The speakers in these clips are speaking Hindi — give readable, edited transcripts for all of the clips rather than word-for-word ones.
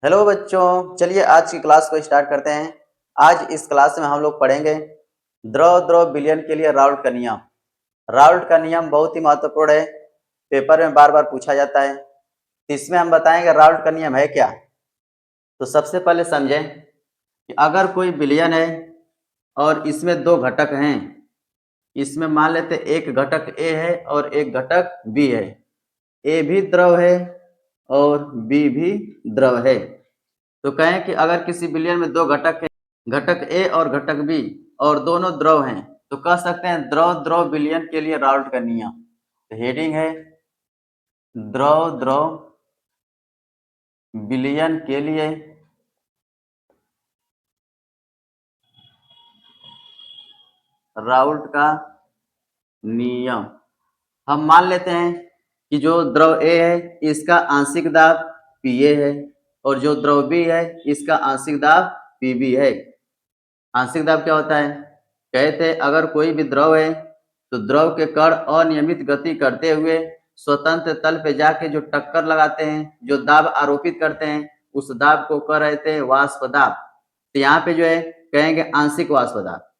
हेलो बच्चों, चलिए आज की क्लास को स्टार्ट करते हैं। आज इस क्लास में हम लोग पढ़ेंगे द्रव द्रव विलयन के लिए राउल्ट का नियम। राउल्ट का नियम बहुत ही महत्वपूर्ण है, पेपर में बार बार पूछा जाता है। इसमें हम बताएंगे राउल्ट का नियम है क्या। तो सबसे पहले समझें कि अगर कोई विलयन है और इसमें दो घटक हैं, इसमें मान लेते एक घटक ए है और एक घटक बी है। ए भी द्रव है और बी भी द्रव है। तो कहें कि अगर किसी विलयन में दो घटक हैं, घटक ए और घटक बी, और दोनों द्रव हैं, तो कह सकते हैं द्रव द्रव विलयन के लिए राउल्ट का नियम। तो हेडिंग है द्रव द्रव विलयन के लिए राउल्ट का नियम। हम मान लेते हैं कि जो द्रव ए है इसका आंशिक दाब Pa है और जो द्रव बी है इसका आंशिक दाब Pb है। आंशिक दाब क्या होता है? कहते अगर कोई भी द्रव है तो द्रव के कण अनियमित गति करते हुए स्वतंत्र तल पे जाके जो टक्कर लगाते हैं, जो दाब आरोपित करते हैं, उस दाब को कह रहे थे वाष्प दाब। तो यहाँ पे जो है कहेंगे आंशिक वाष्प दाब।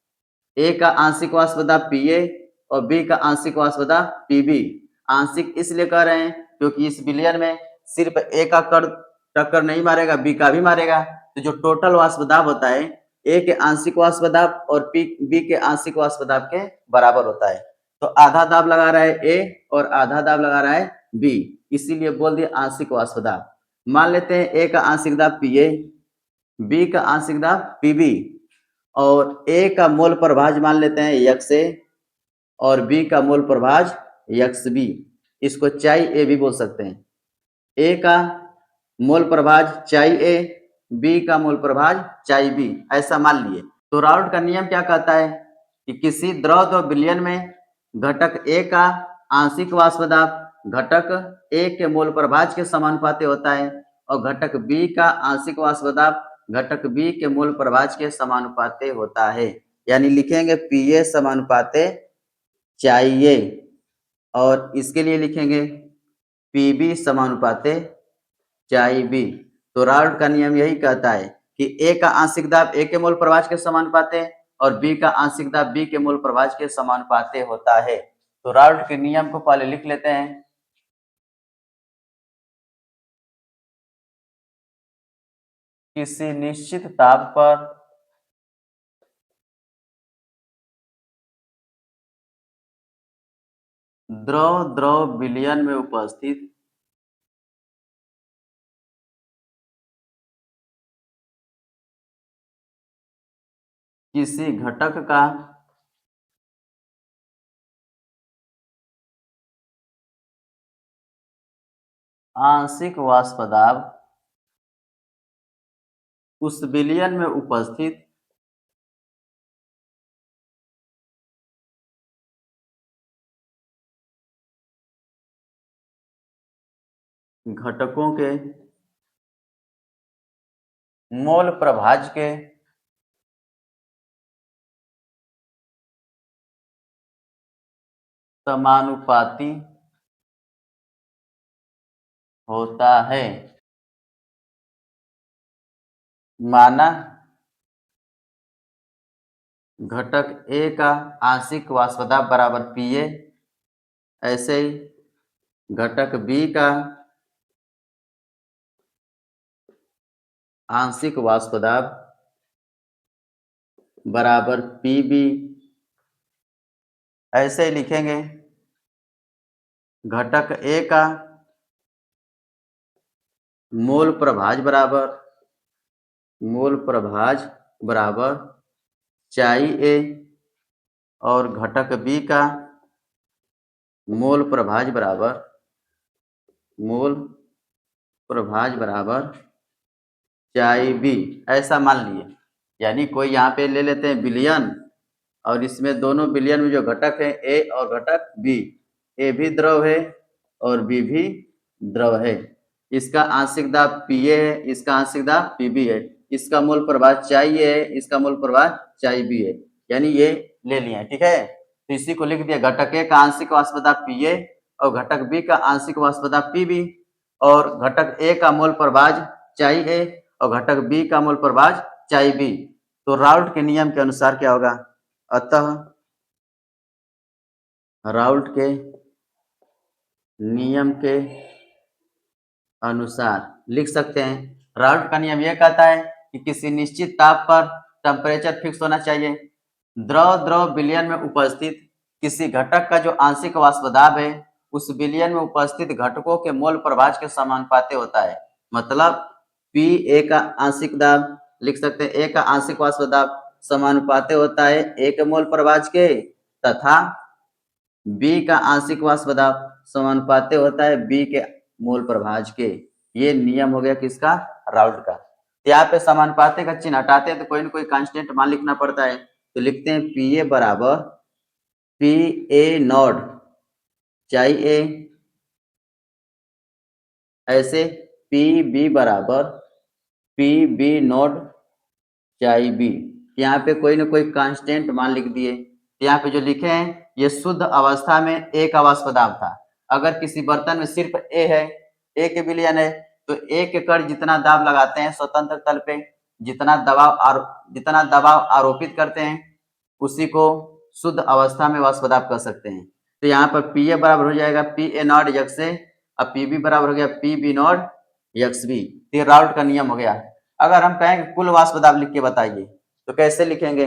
ए का आंशिक वाष्प दाब Pa और बी का आंशिक वाष्प दाब Pb। आंशिक इसलिए कह रहे हैं क्योंकि इस विलयन में सिर्फ ए का कण टक्कर नहीं मारेगा, बी का भी मारेगा। तो जो टोटल वाष्प दाब होता है ए के आंशिक वाष्प दाब और बी के आंशिक वाष्प दाब के बराबर होता है। तो आधा दाब लगा रहा है ए और आधा दाब लगा रहा है बी, इसीलिए बोल दिया आंशिक वाष्प दाब। मान लेते हैं ए का आंशिक दाब Pa, बी का आंशिक दाब Pb और ए का मोल प्रभाज मान लेते हैं यक्स ए और बी का मोल प्रभाज यक्स बी। इसको चाई ए भी बोल सकते हैं। ए का मोल प्रभाज चाई ए, बी का मोल प्रभाज चाई बी, ऐसा मान लिए। तो राउल्ट का नियम क्या कहता है कि किसी द्रव द्रव विलयन में घटक ए का आंशिक वाष्प दाब घटक ए के मोल प्रभाज के समानुपाती होता है और घटक बी का आंशिक वाष्प दाब घटक बी के मोल प्रभाज के समानुपाती होता है। यानी लिखेंगे Pa समानुपाते चाहिए और इसके लिए लिखेंगे Pb समानुपाते चाई बी। तो राउल्ट का नियम यही कहता है कि ए का आंशिक दाब ए के मोल प्रभाज के समानुपाते और बी का आंशिक दाब बी के मोल प्रभाज के समानुपाते होता है। तो राउल्ट के नियम को पहले लिख लेते हैं। किसी निश्चित ताप पर द्रव द्रव विलयन में उपस्थित किसी घटक का आंशिक वाष्प दाब उस विलयन में उपस्थित घटकों के मोल प्रभाज के समानुपाती होता है। माना घटक ए का आंशिक वाष्प दाब बराबर Pa, ऐसे ही घटक बी का आंशिक वाष्प दाब बराबर Pb। ऐसे ही लिखेंगे घटक ए का मोल प्रभाज बराबर चाई ए और घटक बी का मोल प्रभाज बराबर चाई बी, ऐसा मान लिए। यानी कोई यहाँ पे ले लेते हैं विलयन और इसमें दोनों विलयन में जो घटक है ए और घटक बी, ए भी द्रव है और बी भी द्रव है। इसका आंशिक दाब Pa है, इसका आंशिक दाब Pb है, इसका मोल प्रभाज चाई है, इसका मोल प्रभाज चाई बी है। यानी ये ले लिए, ठीक है। तो इसी को लिख दिया घटक ए का आंशिक वाष्प दाब Pa और घटक बी का आंशिक वाष्प दाब Pb और घटक ए का मोल प्रभाज चाई ए और घटक बी का मूल प्रभाज चाई बी। तो राउल्ट के नियम के अनुसार क्या होगा? अतः राउल्ट के नियम के अनुसार लिख सकते हैं, राउल्ट का नियम यह कहता है कि किसी निश्चित ताप पर टेम्परेचर फिक्स होना चाहिए। द्रव विलयन में उपस्थित किसी घटक का जो आंशिक वाष्प दाब है उस विलयन में उपस्थित घटकों के मोल प्रभाज के समानुपाती होता है। मतलब पी ए का आंशिक दाब लिख सकते हैं, ए का आंशिक वाष्प दाब समानुपाती होता है ए के मोल प्रभाज के, तथा बी का आंशिक वाष्प दाब समानुपाती होता है बी के मोल प्रभाज के। ये नियम हो गया किसका? राउल्ट का। तो यहाँ पे समानुपाती का चिन्ह हटाते हैं तो कोई ना कोई कांस्टेंट मान लिखना पड़ता है। तो लिखते हैं पी ए बराबर पी ए नॉट चाई ए, ऐसे पी बी बराबर पी बी नॉट चाई बी। यहाँ पे कोई ना कोई कांस्टेंट मान लिख दिए। यहाँ पे जो लिखे हैं ये शुद्ध अवस्था में ए का वाष्प दाब था। अगर किसी बर्तन में सिर्फ ए है, ए के विलयन है, तो ए के कण जितना दाब लगाते हैं स्वतंत्र तल पे, जितना दबाव आरोपित करते हैं उसी को शुद्ध अवस्था में वाष्प दाब कह सकते हैं। तो यहाँ पर पी ए बराबर हो जाएगा P A nought x A, अब पी बी बराबर हो गया P B nought x B. ये राउल्ट का नियम हो गया। अगर हम कहें कुल वाष्प दाब लिख के बताइए तो कैसे लिखेंगे?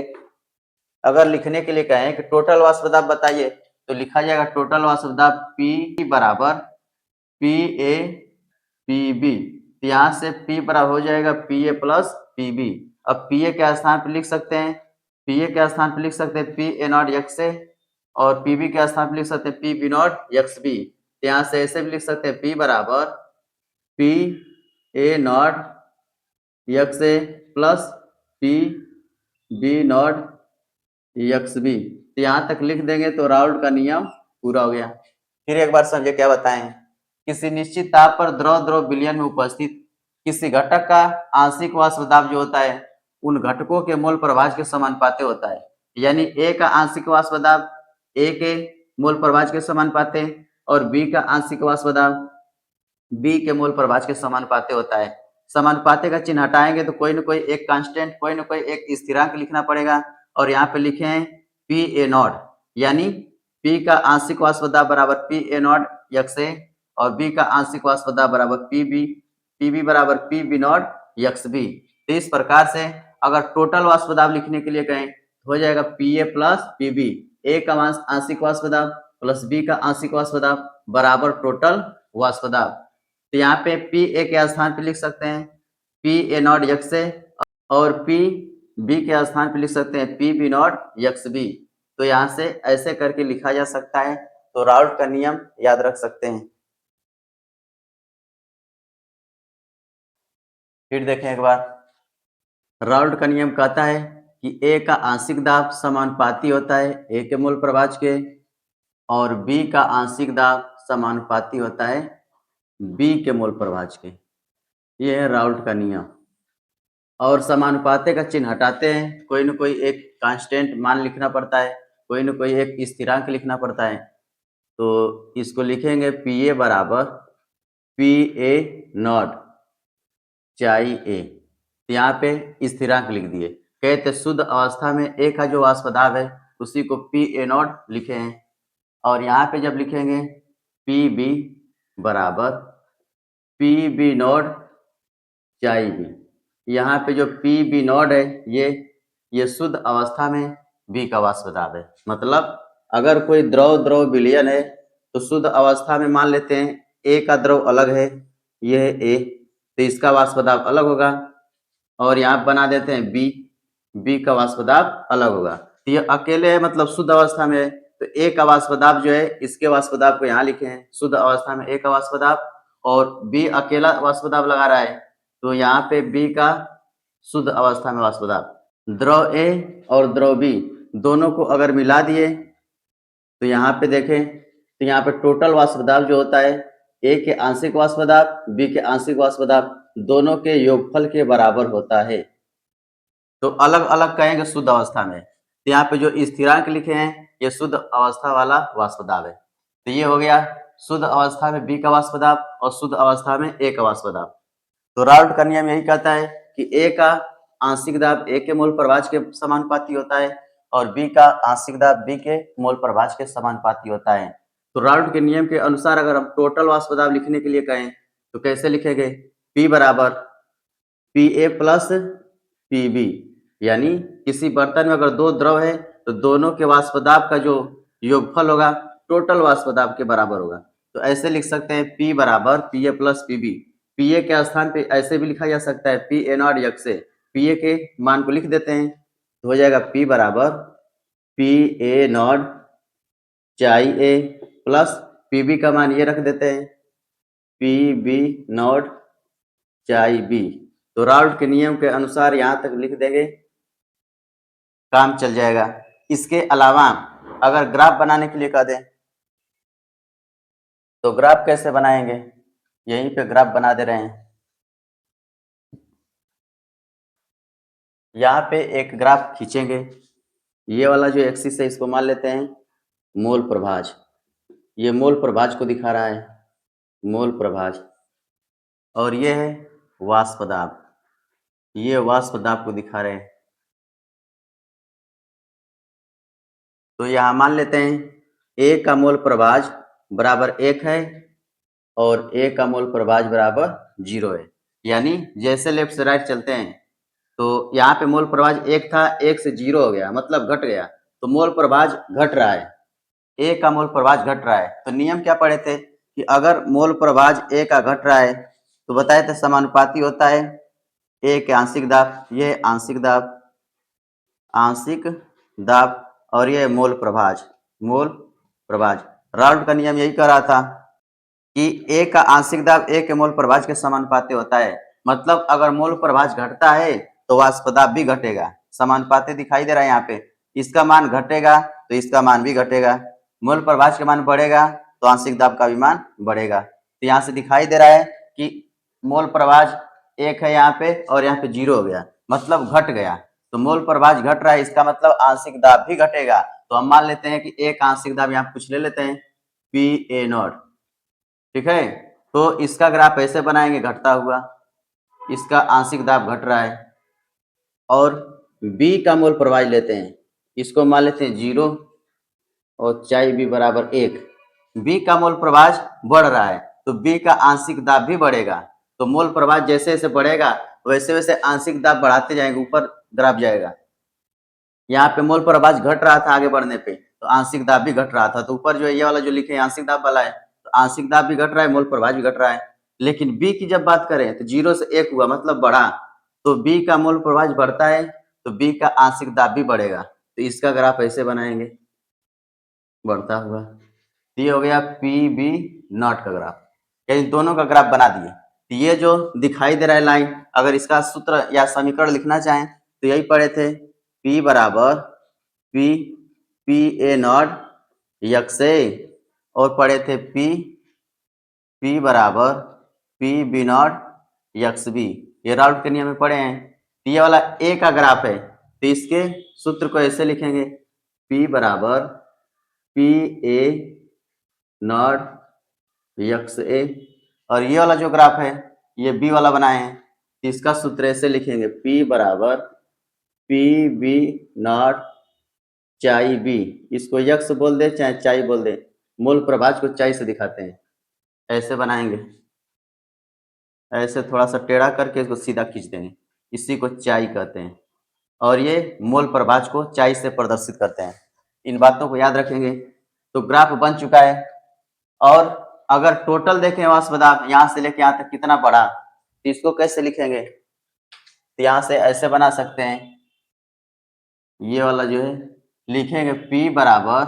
अगर लिखने के लिए कहें कि टोटल वाष्प दाब बताइए तो लिखा जाएगा टोटल वाष्प दाब P बराबर पी ए पी बी। यहाँ से P बराबर हो जाएगा P A plus P B. अब पी ए के स्थान पर लिख सकते हैं, पी ए के स्थान पर लिख सकते हैं P A nought x A, और पी बी के स्थान पर लिख सकते हैं P B nought x B. यहाँ से ऐसे भी लिख सकते हैं P बराबर P A nought x A plus P B nought x B. तो यहाँ तक लिख देंगे तो राउल्ट का नियम पूरा हो गया। फिर एक बार समझे क्या बताएं? किसी निश्चित ताप पर द्रव विलयन में उपस्थित किसी घटक का आंशिक वाष्प दाब जो होता है उन घटकों के मोल प्रभाज के समानुपाती होता है। यानी ए का आंशिक वाष्प दाब ए के मोल प्रभाज के समानुपाती और बी का आंशिक वाष्प दाब बी के मोल प्रभाज के समानुपाती होता है। समानुपाती का चिन्ह हटाएंगे तो कोई ना कोई एक कांस्टेंट, कोई ना कोई एक स्थिरांक लिखना पड़ेगा। और यहाँ पे लिखे हैं पी ए नॉट, यानी पी का आंशिक वाष्प दाब बराबर P A nought x A और बी का आंशिक वाष्प दाब बराबर पी बी बराबर P B nought x B. तो इस प्रकार से अगर टोटल वाष्प दाब लिखने के लिए कहें तो हो जाएगा P A plus P B, A का आंशिक वाष्प दाब प्लस बी का आंशिक वाष्प दाब बराबर टोटल वाष्प दाब। तो यहाँ पे पी ए के स्थान पे लिख सकते हैं P A nought x A और पी बी के स्थान पे लिख सकते हैं P B nought x B. तो यहाँ से ऐसे करके लिखा जा सकता है। तो राउल्ट का नियम याद रख सकते हैं। फिर देखें एक बार, राउल्ट का नियम कहता है कि ए का आंशिक दाब समानुपाती होता है ए के मूल प्रभाज के और बी का आंशिक दाब समानुपाती होता है बी के मोल प्रभाज के। ये है राउल्ट का नियम। और समानुपाती का चिन्ह हटाते हैं, कोई ना कोई एक कांस्टेंट मान लिखना पड़ता है, कोई ना कोई एक स्थिरांक लिखना पड़ता है। तो इसको लिखेंगे पी ए बराबर पी ए नॉट चाई ए। यहाँ पे स्थिरांक लिख दिए। कहते शुद्ध अवस्था में ए का जो वाष्प दाब है उसी को पी ए नॉट लिखे हैं। और यहाँ पे जब लिखेंगे पी बी बराबर पी बी नॉट चाई बी। यहाँ पे जो पी बी नॉट है ये शुद्ध अवस्था में बी का वाष्प दाब है। मतलब अगर कोई द्रव विलयन है तो शुद्ध अवस्था में मान लेते हैं ए का द्रव अलग है, ये है ए, तो इसका वाष्प दाब अलग होगा। और यहाँ बना देते हैं बी का वाष्प दाब अलग होगा। तो ये अकेले है, मतलब शुद्ध अवस्था में है, तो ए का वाष्प दाब जो है इसके वाष्प दाब को यहाँ लिखे हैं। शुद्ध अवस्था में ए का वाष्प दाब और बी अकेला वाष्प दाब लगा रहा है, तो यहाँ पे बी का शुद्ध अवस्था में वाष्प दाब। द्रव ए और द्रव बी दोनों को अगर मिला दिए तो यहाँ पे देखें तो यहाँ पे टोटल वाष्प दाब जो होता है ए के आंशिक वाष्प दाब बी के आंशिक वाष्प दाब दोनों के योगफल के बराबर होता है। तो अलग अलग कहेंगे शुद्ध अवस्था में। तो यहाँ पे जो स्थिरांक लिखे हैं ये शुद्ध अवस्था वाला वाष्प दाब है। तो ये हो गया शुद्ध अवस्था में बी का वाष्प दाब और शुद्ध अवस्था में ए का वाष्प दाब। तो राउल्ट का नियम यही कहता है कि ए का आंशिक दाब ए के मोल प्रभाज के समानुपाती होता है और बी का आंशिक दाब बी के मोल प्रभाज के समानुपाती होता है। तो राउल्ट के नियम के अनुसार अगर हम टोटल वाष्प दाब लिखने के लिए कहें तो कैसे लिखेंगे? P बराबर Pa प्लस Pb, यानी किसी बर्तन में अगर दो द्रव है तो दोनों के वाष्प दाब का जो योगफल होगा टोटल वाष्प दाब के बराबर होगा। तो ऐसे लिख सकते हैं P बराबर Pa प्लस Pb। Pa के स्थान पे ऐसे भी लिखा जा सकता है Pa नॉट यक्स से Pa के मान को लिख देते हैं तो हो जाएगा P बराबर Pa नॉट चाई A प्लस Pb का मान ये रख देते हैं Pb नॉट चाई B। तो राउल्ट के नियम के अनुसार यहां तक लिख देंगे, काम चल जाएगा। इसके अलावा अगर ग्राफ बनाने के लिए कह दें तो ग्राफ कैसे बनाएंगे? यहीं पे ग्राफ बना दे रहे हैं। यहाँ पे एक ग्राफ खींचेंगे, ये वाला जो एक्सिस है इसको मान लेते हैं मोल प्रभाज। ये मोल प्रभाज को दिखा रहा है, मोल प्रभाज, और ये है वाष्प दाब, ये वाष्प दाब को दिखा रहे हैं। तो यहाँ मान लेते हैं ए का मोल प्रभाज बराबर 1 है और ए का मोल प्रभाज बराबर 0 है। यानी जैसे लेफ्ट से राइट चलते हैं तो यहाँ पे मोल प्रभाज 1 था, 1 से 0 हो गया मतलब घट गया, तो मोल प्रभाज घट रहा है, ए का मोल प्रभाज घट रहा है। तो नियम क्या पढ़े थे कि अगर मोल प्रभाज ए का घट रहा है तो बताए थे समानुपाती होता है ए के आंशिक दाब, ये आंशिक दाब, आंशिक दाब, और ये मोल प्रभाज, मोल प्रभाज। राउल्ट का नियम यही कह रहा था कि ए का आंशिक दाब ए के मोल प्रभाज के समानुपाती होता है। मतलब अगर मोल प्रभाज घटता है तो वाष्प दाब भी घटेगा। समानुपाती दिखाई दे रहा है यहाँ पे, इसका मान घटेगा तो इसका मान भी घटेगा, मोल प्रभाज के मान बढ़ेगा तो आंशिक दाब का भी मान बढ़ेगा। तो यहाँ से दिखाई दे रहा है कि मोल प्रभाज 1 है यहाँ पे और यहाँ पे 0 हो गया मतलब घट गया। तो मोल प्रभाज घट रहा है इसका मतलब आंशिक दाब भी घटेगा। तो हम मान लेते हैं कि एक आंशिक दाब यहाँ कुछ ले लेते हैं Pa नॉट, ठीक है। तो इसका ग्राफ ऐसे बनाएंगे घटता हुआ, इसका आंशिक दाब घट रहा है, और B का मोल प्रभाज लेते हैं, इसको मान लेते हैं 0 और चाई B बराबर 1। B का मोल प्रभाज बढ़ रहा है तो B का आंशिक दाब भी बढ़ेगा। तो मोल प्रभाज जैसे जैसे बढ़ेगा वैसे वैसे आंशिक दाब बढ़ाते जाएंगे, ऊपर ग्राफ जाएगा। यहाँ पे मोल प्रभाज घट रहा था आगे बढ़ने पे तो आंशिक दाब भी घट रहा था, तो ऊपर जो है ये वाला जो लिखे आंशिक दाब वाला है तो आंशिक दाब भी घट रहा है, मोल प्रभाज भी घट रहा है। लेकिन बी की जब बात करें तो 0 से 1 हुआ मतलब बढ़ा, तो बी का मोल प्रभाज बढ़ता है तो बी का आंशिक दाब भी बढ़ेगा। तो इसका ग्राफ ऐसे बनाएंगे बढ़ता हुआ। ये हो गया पी नॉट का ग्राफ, यानी दोनों का ग्राफ बना दिए। तो ये जो दिखाई दे रहा है लाइन, अगर इसका सूत्र या समीकरण लिखना चाहें तो यही पढ़े थे, P बराबर Pa नॉट यक्स ए, और पढ़े थे P बराबर Pb नॉट यक्स बी, ये राउल्ट के नियम में पढ़े हैं। तो ये वाला ए का ग्राफ है तो इसके सूत्र को ऐसे लिखेंगे P बराबर Pa नॉट यक्स ए, और ये वाला जो ग्राफ है ये बी वाला बनाए हैं तो इसका सूत्र ऐसे लिखेंगे P बराबर Pb नॉट चाई बी, इसको यक्स बोल दे चाहे चाई बोल दे, मूल प्रभाज को चाई से दिखाते हैं, ऐसे बनाएंगे, ऐसे थोड़ा सा टेढ़ा करके इसको सीधा खींच देंगे, इसी को चाई कहते हैं, और ये मोल प्रभाज को चाई से प्रदर्शित करते हैं। इन बातों को याद रखेंगे। तो ग्राफ बन चुका है, और अगर टोटल देखें वाष्प दाब यहाँ से लेके यहाँ तक कितना बढ़ा तो इसको कैसे लिखेंगे? तो यहाँ से ऐसे बना सकते हैं, ये वाला जो है लिखेंगे P बराबर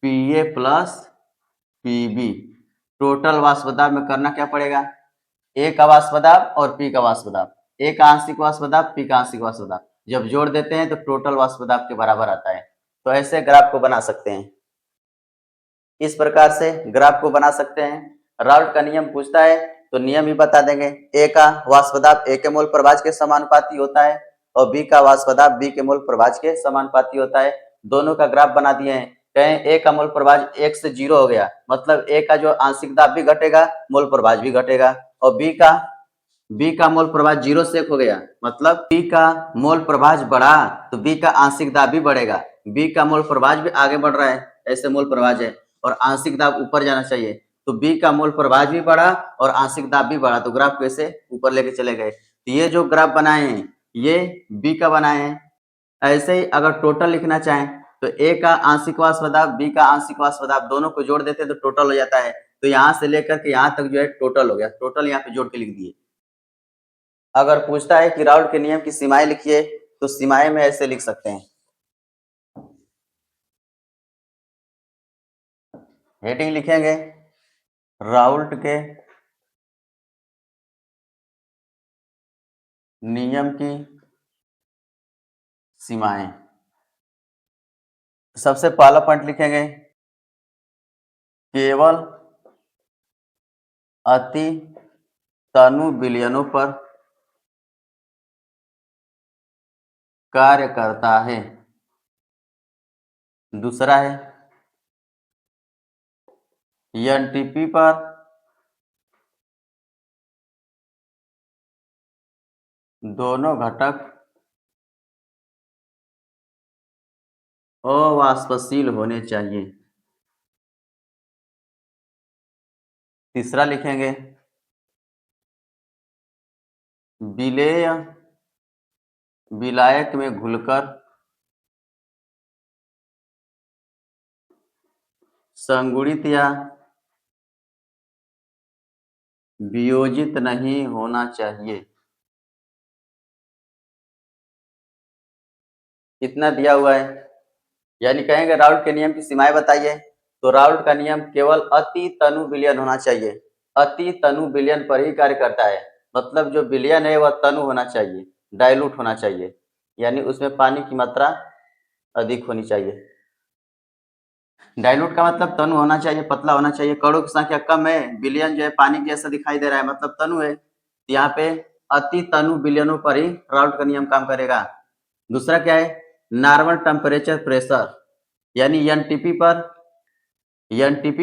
Pa प्लस Pb। टोटल वाष्प दाब में करना क्या पड़ेगा? A का वाष्प दाब और P का वाष्प दाब, A का आंशिक वाष्प दाब, P का आंशिक वाष्प दाब, जब जोड़ देते हैं तो टोटल वाष्प दाब के बराबर आता है। तो ऐसे ग्राफ को बना सकते हैं, इस प्रकार से ग्राफ को बना सकते हैं। राउल्ट का नियम पूछता है तो नियम ही बता देंगे, ए का वाष्प दाब ए के मोल प्रभाज के समानुपाती होता है और बी का वाष्प दाब बी के मोल प्रभाज के समानुपाती होता है। दोनों का ग्राफ बना दिए हैं। कहें ए का मोल प्रभाज 1 से 0 हो गया मतलब ए का जो आंशिक दाब भी घटेगा, मोल प्रभाज भी घटेगा, और बी का बी का मोल प्रभाज 0 से 1 हो गया, मतलब बी का मोल प्रभाज बढ़ा तो बी का आंशिक दाब भी बढ़ेगा। बी का मोल प्रभाज भी आगे बढ़ रहा है, ऐसे मोल प्रभाज है और आंशिक दाब ऊपर जाना चाहिए, तो बी का मोल प्रभाज भी बढ़ा और आंशिक दाब भी बढ़ा, तो ग्राफ कैसे ऊपर लेके चले गए। तो ये जो ग्राफ बनाए हैं ये बी का बनाए हैं। ऐसे ही अगर टोटल लिखना चाहें तो ए का आंशिक वाष्प दाब बी का आंशिक वाष्प दाब दोनों को जोड़ देते हैं तो टोटल हो जाता है। तो यहाँ से लेकर के यहाँ तक जो है टोटल हो गया, टोटल यहाँ पे जोड़ के लिख दिए। अगर पूछता है कि राउल्ट के नियम की सीमाएं लिखिए तो सीमाएं में ऐसे लिख सकते हैं। हेडिंग लिखेंगे राउल्ट के नियम की सीमाएं। सबसे पहला पॉइंट लिखेंगे केवल अति तनु विलयनों पर कार्य करता है। दूसरा है एनटीपी पर दोनों घटक अवाष्पशील होने चाहिए। तीसरा लिखेंगे विलेय विलायक में घुलकर संगुणित या वियोजित नहीं होना चाहिए। कितना दिया हुआ है, यानी कहेंगे राउल्ट के नियम की सीमाएं बताइए, तो राउल्ट का नियम केवल अति तनु विलयन होना चाहिए। अति तनु विलयन पर ही कार्य करता है, मतलब जो विलयन है वह तनु होना चाहिए, डाइल्यूट होना चाहिए, यानी उसमें पानी की मात्रा अधिक होनी चाहिए। डाइल्यूट का मतलब तनु होना चाहिए, पतला होना चाहिए। कणों की संख्या कम है, विलयन जो है पानी जैसा दिखाई दे रहा है, मतलब तनु है। यहाँ पे अति तनु विलयनों पर ही राउल्ट का नियम काम करेगा। दूसरा क्या है, नॉर्मल टेम्परेचर प्रेशर, यानी एनटीपी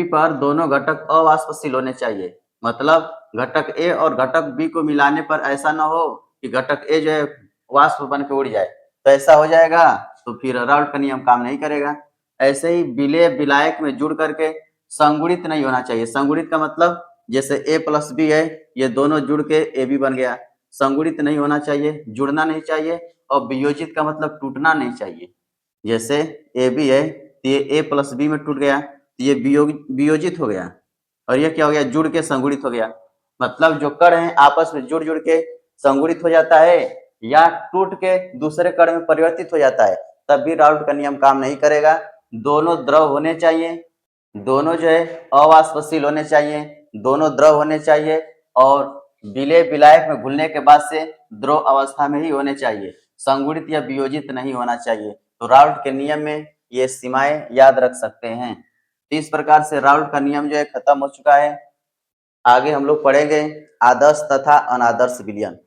पर दोनों घटक अवाष्पशील होने चाहिए, मतलब घटक ए और घटक बी को मिलाने पर ऐसा ना हो कि घटक ए जो है वाष्प बन के उड़ जाए, तो ऐसा हो जाएगा तो फिर राउल्ट का नियम काम नहीं करेगा। ऐसे ही विलेय विलायक में जुड़ करके संगुणित नहीं होना चाहिए। संगुणित का मतलब जैसे ए प्लस बी है, ये दोनों जुड़ के ए बी बन गया। संगुणित नहीं होना चाहिए, जुड़ना नहीं चाहिए। और वियोजित का मतलब टूटना नहीं चाहिए, जैसे ए बी है तो ये ए प्लस बी में टूट गया तो ये वियोजित हो गया, और ये क्या हो गया, जुड़ के संगुणित हो गया। मतलब जो कण है आपस में जुड़ जुड़ के संगुणित हो जाता है या टूट के दूसरे कण में परिवर्तित हो जाता है, तब भी राउल्ट का नियम काम नहीं करेगा। दोनों द्रव होने चाहिए, दोनों जो है अवाष्पशील होने चाहिए, दोनों द्रव होने चाहिए और विलेय विलायक में घुलने के बाद से द्रव अवस्था में ही होने चाहिए, संगुणित या वियोजित नहीं होना चाहिए। तो राउल्ट के नियम में ये सीमाएं याद रख सकते हैं। तो इस प्रकार से राउल्ट का नियम जो है खत्म हो चुका है। आगे हम लोग पढ़ेंगे आदर्श तथा अनादर्श विलयन।